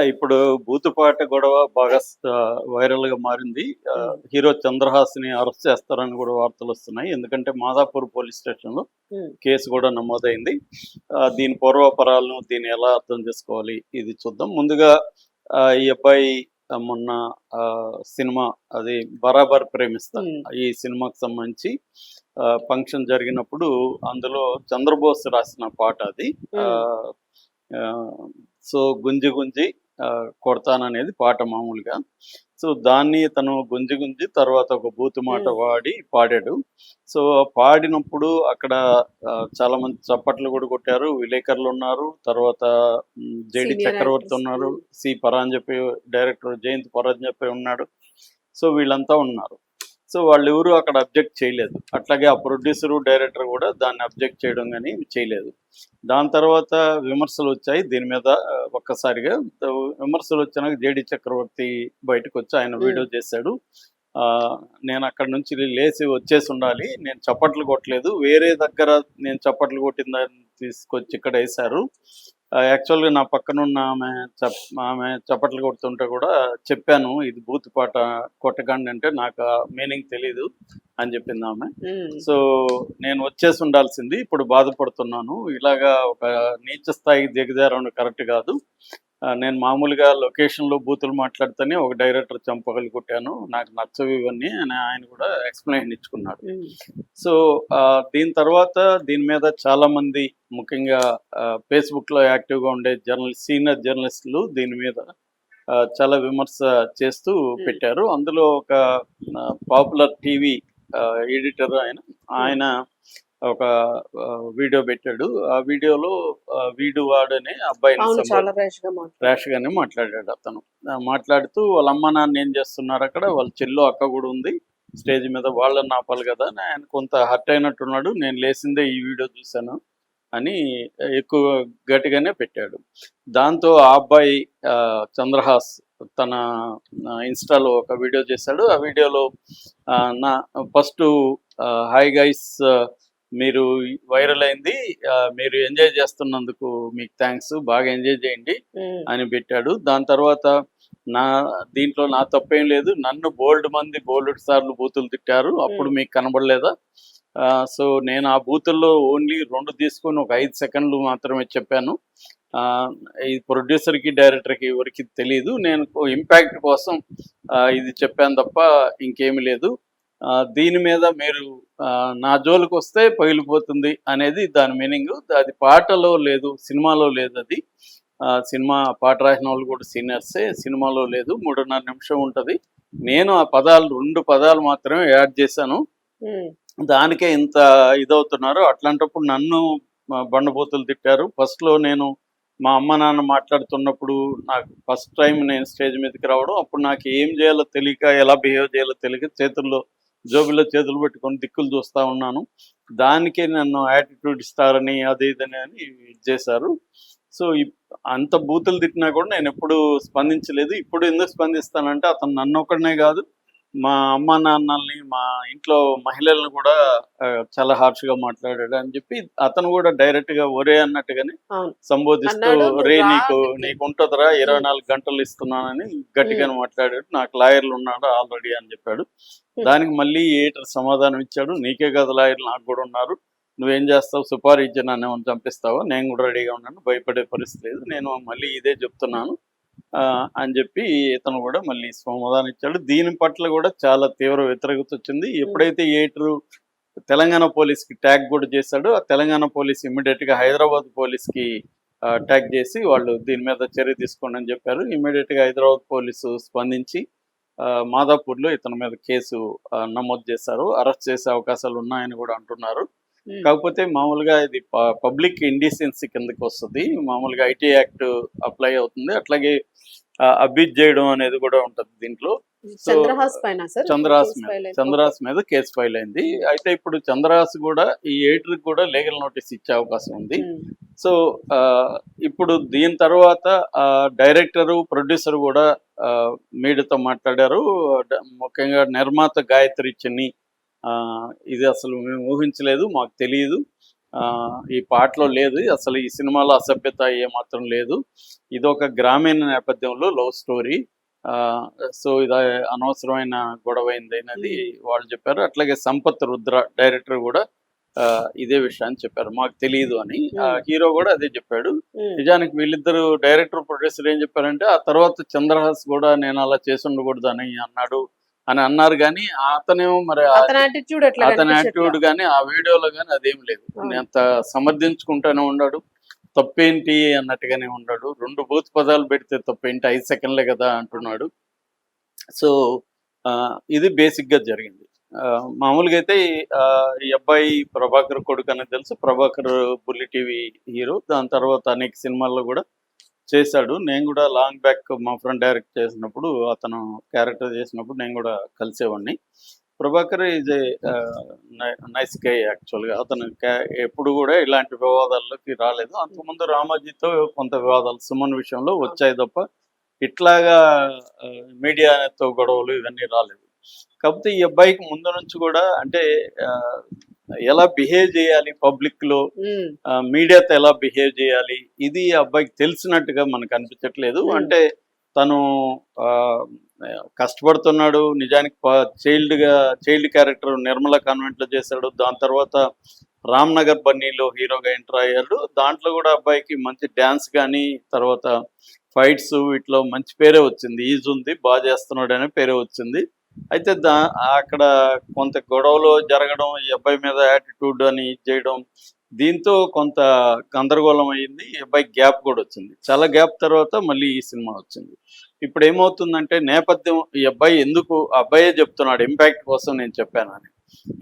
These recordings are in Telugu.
ఇప్పుడు బూతుపాట గొడవ బాగా వైరల్‌గా మారింది. హ్మ్. హీరో 'చంద్రహాస్‌ని' అరెస్ట్ చేస్తారని కూడా వార్తలొస్తున్నాయి. ఎందుకంటే మాదాపూర్ పోలీస్ స్టేషన్‌లో హ్మ్. కేసు కూడా నమోదైంది. దీని పూర్వాపరాలను దీన్ని ఎలా అర్థం చేసుకోవాలి ఇది చూద్దాం. ముందుగా ఈ అబ్బాయి మొన్న సినిమా అది 'బరాబర్ ప్రేమిస్తా' హ్మ్. ఈ సినిమాకి సంబంధించి ఫంక్షన్ జరిగినప్పుడు అందులో చంద్రబోస్ రాసిన పాట అది. హ్మ్. ఆహ్, ఆహ్, సో, 'గుంజి గుంజి కొడతాననేది పాట మామూలుగా. సో, దాన్ని తను గుంజి గుంజి తర్వాత ఒక బూతు మాట హ్మ్. వాడి పాడాడు. సో, పాడినప్పుడు అక్కడ చాలామంది చప్పట్లు గూడా కొట్టారు. విలేకరులున్నారు. తర్వాత 'జేడీ సీనియర్ చక్రవర్తి' యాక్టర్స్. ఉన్నారు. హ్మ్. 'పరాంజపే' డైరెక్టర్ 'జయంత్ పరాంజపే' ఉన్నాడు. సో, వీళ్ళంతా ఉన్నారు. సో, వాళ్ళెవరు అక్కడ అబ్జెక్ట్ చేయలేదు. అట్లాగే ఆ ప్రొడ్యూసరు, డైరెక్టర్ గూడా దాన్ని అబ్జెక్ట్ చేయడం గాని చేయలేదు. దాని తర్వాత విమర్శలొచ్చాయి దీని మీద ఒక్కసారిగా. విమర్శలొచ్చినాక 'జేడీ చక్రవర్తి' బయటకొచ్చి ఆయన హ్మ్. వీడియో చేశాడు. ఆహ్, నేనక్కడి నుంచి లేసి వచ్చేసుండాలి. నేను చప్పట్లు కొట్టలేదు. వేరే దగ్గర నేను చప్పట్లు కొట్టిన దాన్ని తీసుకొచ్చి ఇక్కడేశారు. యాక్చువల్‌గా నా పక్కనున్న ఆమె చప్పట్లు కొడుతుంటే గూడా చెప్పాను. ఇది బూతు పాట కొట్టకండి అంటే, నాకు ఆ మీనింగ్ తెలీదు అని జెప్పిందామె. హ్మ్. సో, నేను వచ్చేసుండాల్సింది. ఇప్పుడు బాధపడుతున్నాను. ఇలాగా ఒక నీచ స్థాయికి దిగజారడం కరెక్ట్ గాదు. నేను మామూలుగా లొకేషన్‌లో బూతులు మాట్లాడితేనే ఒక డైరెక్టర్ చెంప పగలగొట్టాను. నాకు నచ్చవు ఇవన్నీ అని ఆయన గూడా ఎక్స్‌ప్లెయిన్ ఇచ్చుకున్నాడు. హ్మ్. సో, దీని తర్వాత దీని మీద చాలామంది ముఖ్యంగా ఫేస్‌బుక్‌లో యాక్టివ్‌గా ఉండే సీనియర్ జర్నలిస్టులు దీని మీద చాలా విమర్శ చేస్తూ హ్మ్. పెట్టారు. అందులో ఒక పాపులర్ టీవీ ఎడిటర్ ఆయన. హ్మ్. ఆయన ఒక వీడియో పెట్టాడు. ఆ వీడియోలో వీడు వాడనే అబ్బాయిని అవును. చాలా ర్యాష్‌గా మాట్లాడారు. ర్యాష్‌గానే మాట్లాడాడు అతను. మాట్లాడుతూ వాళ్ళ అమ్మ, నాన్న ఏం చేస్తున్నారక్కడ? వాళ్ళ చెల్లో, అక్క గూడా ఉంది స్టేజ్ మీద. వాళ్ళని ఆపాలి గదా! అని ఆయన కొంత హర్ట్ అయినట్టున్నాడు. నేను లేసిందే ఈ వీడియో చూసాను అని ఎక్కువ గట్టిగానే పెట్టాడు. దాంతో ఆ అబ్బాయి చంద్రహాస్ తన ఇన్‌స్టాలో ఒక వీడియో చేశాడు. ఆ వీడియోలో నా ఫస్టు హాయ్ గైస్, మీరు వైరల్ అయింది. మీరు ఎంజాయ్ చేస్తున్నందుకు మీకు థాంక్స్. బాగా ఎంజాయ్ చేయండి హ్మ్. అని పెట్టాడు. దాని తర్వాత నా దీంట్లో నా తప్పేం లేదు. నన్ను బోలెడు మంది బోలెడు సార్లు బూతులు తిట్టారు. అప్పుడు హ్మ్. మీకు కనబడలేదా? సో, నేను ఆ బూతుల్లో ఓన్లీ 2 తీసుకొని ఒక 5 సెకన్లు మాత్రమే చెప్పాను. ఆహ్, ఈ ప్రొడ్యూసర్‌కి, డైరెక్టర్‌కి ఎవరికీ తెలీదు. నేను ఇంపాక్ట్ కోసం ఇది చెప్పాను తప్ప ఇంకేమి లేదు. దీని మీద మీరు నా జోలికొస్తే పగిలిపోతుంది అనేది దాని మీనింగు. అది పాటలో లేదు, సినిమాలో లేదది. సినిమా పాట రాసినోళ్ళు కూడా సీనియర్సే. సినిమాలో లేదు. 3:30 నిమిషం ఉంటది. నేను ఆ పదాలు 2 పదాలు మాత్రమే యాడ్ చేశాను. హ్మ్. దానికే ఇంత ఇదవుతున్నారు. అట్లాంటప్పుడు నన్ను బండబూతులు తిట్టారు. ఫస్ట్‌లో నేను మా అమ్మ, నాన్న మాట్లాడుతున్నప్పుడు నాకు ఫస్ట్ టైమ్ నేను స్టేజ్ మీదకి రావడం. అప్పుడు నాకు ఏం జేయాలో తెలియక, ఎలా బిహేవ్ చేయాలో తెలియక జోబులో చేతులు పెట్టుకొని దిక్కులు చూస్తా ఉన్నాను. దానికే నన్ను యాటిట్యూడ్ స్టార్ అని అది ఇదని అని ఇది చేశారు. సో, అంత బూతులు తిట్టినా కూడా నేనెప్పుడూ స్పందించలేదు. ఇప్పుడు ఎందుకు స్పందిస్తానంటే అతను నన్నొక్కడినే గాదు, మా అమ్మా, నాన్నల్ని, మా ఇంట్లో మహిళలను కూడా చాలా హార్ష్‌గా మాట్లాడాడు అని చెప్పి, అతను కూడా డైరెక్ట్‌గా ఒరేయ్ అన్నట్టుగానే అవును. సంబోధిస్తూ, అన్నాడు "నువ్వు "ఒరేయ్ రా అక్కడికి." నీకుంటదిరా హ్మ్. 24 గంటలు ఇస్తున్నానని" హ్మ్. గట్టిగానే మాట్లాడాడు. "నాకు లాయర్‌లున్నారు ఆల్రెడీ" అని చెప్పాడు. హ్మ్. దానికి మళ్ళీ ఎడిటర్ సమాధానం ఇచ్చాడు. "నీకే కాదు లాయర్‌లు, నాకు కూడా ఉన్నారు. నువ్వేం చేస్తావు? సుపారీ ఇచ్చి నన్నేమన్నా చంపిస్తావా? నేను కూడా రెడీగా ఉన్నాను. భయపడే పరిస్థితి లేదు. నేను మళ్ళీ ఇదే చెప్తున్నాను" అని జెప్పి ఇతను గూడా మళ్ళీ సమాధానం ఇచ్చాడు. దీని పట్ల గూడా చాలా తీవ్ర వ్యతిరేకత వచ్చింది. హ్మ్. ఎప్పుడైతే ఎడిటరు తెలంగాణ పోలీస్‌కి ట్యాగ్ గూడా చేశాడో, ఆ తెలంగాణ పోలీస్ ఇమ్మీడియేట్‌గా హైదరాబాద్ పోలీస్‌కి ట్యాగ్ చేసి వాళ్ళు దీని మీద చర్య తీసుకోండి అని జెప్పారు. ఇమ్మీడియేట్‌గా హైదరాబాద్ పోలీసు స్పందించి మాదాపూర్‌లో ఇతని మీద కేసు నమోదు చేశారు. అరెస్ట్ చేసే అవకాశాలున్నాయని గూడా అంటున్నారు. హ్మ్. కాకపోతే మామూలుగా ఇది పబ్లిక్ ఇండీసెన్సీ కిందకొస్తది. మామూలుగా ఐటీ యాక్ట్ అప్లై అవుతుంది. అట్లాగే అబ్యూజ్ జేయడం అనేది గూడా ఉంటది దీంట్లో. సో, 'చంద్రహాస్' పైనా సార్ కేస్ ఫైల్ అయింది? ఓకే. చంద్రహాస్ మీద కేస్ ఫైల్ అయింది. అయితే ఇప్పుడు చంద్రహాస్ గూడా ఈ ఎడిటర్‌కి గూడా లీగల్ నోటీస్ ఇచ్చే అవకాశం ఉంది. హ్మ్. సో, ఆహ్, ఇప్పుడు దీని తర్వాత డైరెక్టరు, ప్రొడ్యూసర్ గూడా మీడియాతో మాట్లాడారు. ముఖ్యంగా నిర్మాత గాయత్రి చిన్ని ఇది అసలు మేము ఊహించలేదు. మాకు తెలీదు. ఈ పాటలో లేదు, అసలు ఈ సినిమాలో అసభ్యత ఏమాత్రం లేదు, ఇది ఒక గ్రామీణ నేపథ్యంలో లవ్ స్టోరీ, సో ఇది అనవసరమైన గొడవ అయింది అనేది వాళ్ళు చెప్పారు. అట్లాగే సంపత్ రుద్ర డైరెక్టర్ కూడా ఇదే విషయాన్ని చెప్పారు, మాకు తెలియదు అని. హీరో కూడా అదే చెప్పాడు. నిజానికి వీళ్ళిద్దరు డైరెక్టర్ ప్రొడ్యూసర్ ఏం చెప్పారంటే, ఆ తర్వాత చంద్రహాస్ కూడా నేను అలా చేసి ఉండకూడదు అని అన్నాడు అని అన్నారు, కానీ అతనేమో మరి అతని యాటిట్యూడ్ కానీ ఆ వీడియోలో కానీ అదేం లేదు. అంత సమర్థించుకుంటూనే ఉన్నాడు, తప్పేంటి అన్నట్టుగానే ఉన్నాడు. 2 బూత్ పదాలు పెడితే తప్పేంటి, 5 సెకండ్లే కదా అంటున్నాడు. సో ఇది బేసిక్ గా జరిగింది. మామూలుగా అయితే ఈ అబ్బాయి ప్రభాకర్ కొడుకు అనేది తెలుసు. ప్రభాకర్ బుల్లి టీవీ హీరో, దాని తర్వాత అనేక సినిమాల్లో కూడా చేశాడు. నేను కూడా లాంగ్ బ్యాక్ మా ఫ్రెండ్ డైరెక్ట్ చేసినప్పుడు, అతను క్యారెక్టర్ చేసినప్పుడు నేను కూడా కలిసేవాడిని. Prabhakar is a nice guy యాక్చువల్గా. అతను ఎప్పుడు కూడా ఇలాంటి వివాదాల్లోకి రాలేదు. అంతకుముందు రామాజీతో కొంత వివాదాలు సుమన్ విషయంలో వచ్చాయి తప్ప ఇట్లాగా మీడియాతో గొడవలు ఇవన్నీ రాలేదు. కాకపోతే ఈ అబ్బాయికి ముందు నుంచి కూడా అంటే ఎలా బిహేవ్ చేయాలి పబ్లిక్ లో, మీడియాతో ఎలా బిహేవ్ చేయాలి, ఇది అబ్బాయికి తెలిసినట్టుగా మనకు అనిపించట్లేదు. అంటే తను కష్టపడుతున్నాడు. నిజానికి చైల్డ్ క్యారెక్టర్ నిర్మలా కాన్వెంట్ లో చేశాడు. దాని తర్వాత రామ్ నగర్ బన్నీలో హీరోగా ఎంటర్ అయ్యాడు. దాంట్లో కూడా అబ్బాయికి మంచి డ్యాన్స్ కానీ, తర్వాత ఫైట్స్ వీటిలో మంచి పేరే వచ్చింది. ఈజ్ ఉంది, బాగా చేస్తున్నాడు అనే పేరే వచ్చింది. అయితే అక్కడ కొంత గొడవలు జరగడం, ఈ అబ్బాయి మీద యాటిట్యూడ్ అని చేయడం, దీంతో కొంత గందరగోళం అయ్యింది. ఈ అబ్బాయికి గ్యాప్ కూడా వచ్చింది. చాలా గ్యాప్ తర్వాత మళ్ళీ ఈ సినిమా వచ్చింది. ఇప్పుడు ఏమవుతుందంటే నేపథ్యం, ఈ అబ్బాయి ఎందుకు, అబ్బాయే చెప్తున్నాడు ఇంపాక్ట్ కోసం నేను చెప్పాను అని.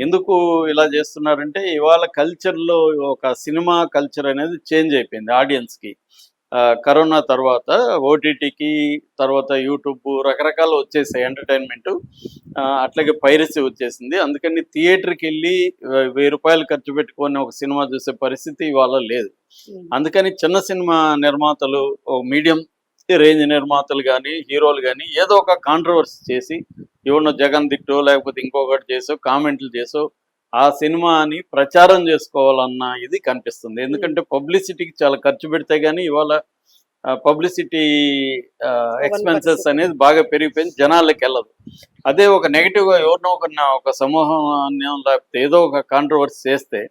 ఎందుకు ఇలా చేస్తున్నారంటే ఇవాళ కల్చర్లో ఒక సినిమా కల్చర్ అనేది చేంజ్ అయిపోయింది ఆడియన్స్కి. కరోనా తర్వాత ఓటీటీకి, తర్వాత యూట్యూబ్ రకరకాలు వచ్చేసాయి ఎంటర్టైన్మెంట్. అట్లాగే పైరసీ వచ్చేసింది. అందుకని థియేటర్కి వెళ్ళి 1000 రూపాయలు ఖర్చు పెట్టుకొని ఒక సినిమా చూసే పరిస్థితి ఇవాళ లేదు. అందుకని చిన్న సినిమా నిర్మాతలు, మీడియం రేంజ్ నిర్మాతలు కానీ, హీరోలు కానీ ఏదో ఒక కాంట్రవర్సీ చేసి, ఎవరినో జగన్ తిట్టో లేకపోతే ఇంకొకటి చేసో, కామెంట్లు చేసో ఆ సినిమాని ప్రచారం చేసుకోవాలన్న ఇది కనిపిస్తుంది. ఎందుకంటే పబ్లిసిటీకి చాలా ఖర్చు పెడితే కానీ ఇవాళ పబ్లిసిటీ ఎక్స్పెన్సెస్ అనేది బాగా పెరిగిపోయింది, జనాలకి వెళ్ళదు. అదే ఒక నెగిటివ్గా ఎవరినో ఒక సమూహం లేకపోతే ఏదో ఒక కాంట్రవర్సీ చేస్తే